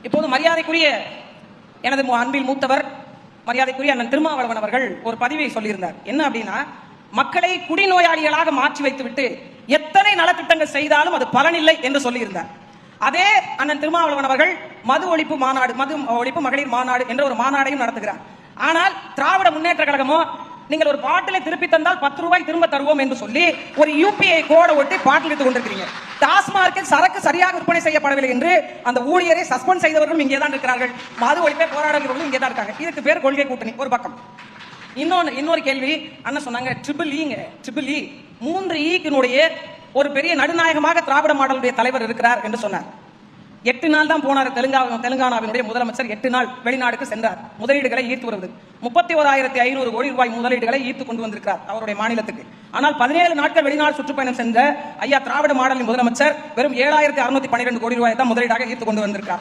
இப்போது மரியாதைக்குரிய எனது அன்பில் மூத்தவர் மரியாதைக்குரிய அண்ணன் திருமாவளவன் அவர்கள் ஒரு பதிவை சொல்லியிருந்தார். என்ன அப்படின்னா, மக்களை குடிநோயாளிகளாக மாற்றி வைத்துவிட்டு எத்தனை நலத்திட்டங்கள் செய்தாலும் அது பலனில்லை என்று சொல்லியிருந்தார். அதே அண்ணன் திருமாவளவன் அவர்கள் மது ஒழிப்பு மாநாடு, மது ஒழிப்பு மகளிர் மாநாடு என்ற ஒரு மாநாடையும் நடத்துகிறார். ஆனால் திராவிட முன்னேற்ற கழகமோ, நீங்கள் ஒரு பாட்டிலை திருப்பி தந்தால் 10 ரூபாய் திரும்ப தருவோம் என்று சொல்லி ஒரு யூபிஐ கோடை ஒட்டி பாட்டில் எடுத்துக் கொண்டிருக்கிறீங்க. டாஸ்மார்க்கில் சரக்கு சரியாக விற்பனை செய்யப்படவில்லை என்று அந்த ஊழியரை சஸ்பெண்ட் செய்தவர்களும் இங்கே தான் இருக்கிறார்கள். மது ஒழிப்பை போராடுகிறவர்களும் இங்கே தான் இருக்காங்க. இதுக்கு பேர் கொள்கை கூட்டணி ஒரு பக்கம். இன்னொரு கேள்வி அண்ணன் சொன்னாங்க, ட்ரிபிள் இ 3 ஈக்கினுடைய ஒரு பெரிய நடுநாயகமாக திராவிட மாடலுடைய தலைவர் இருக்கிறார் என்று சொன்னார். 8 நாள் தான் போனார். தெலுங்கானாவினுடைய முதலமைச்சர் 8 நாள் வெளிநாடுக்கு சென்றார் முதலீடுகளை ஈர்த்து வருவது. 31,500 கோடி ரூபாய் முதலீடுகளை ஈர்த்து கொண்டு வந்திருக்கிறார் அவருடைய மாநிலத்துக்கு. ஆனால் 17 நாட்கள் வெளிநாடு சுற்றுப்பயணம் சென்ற ஐயா திராவிட மாடலின் முதலமைச்சர் வெறும் 7,612 கோடி ரூபாய் தான் முதலீடாக ஈர்த்து கொண்டு வந்திருக்கிறார்.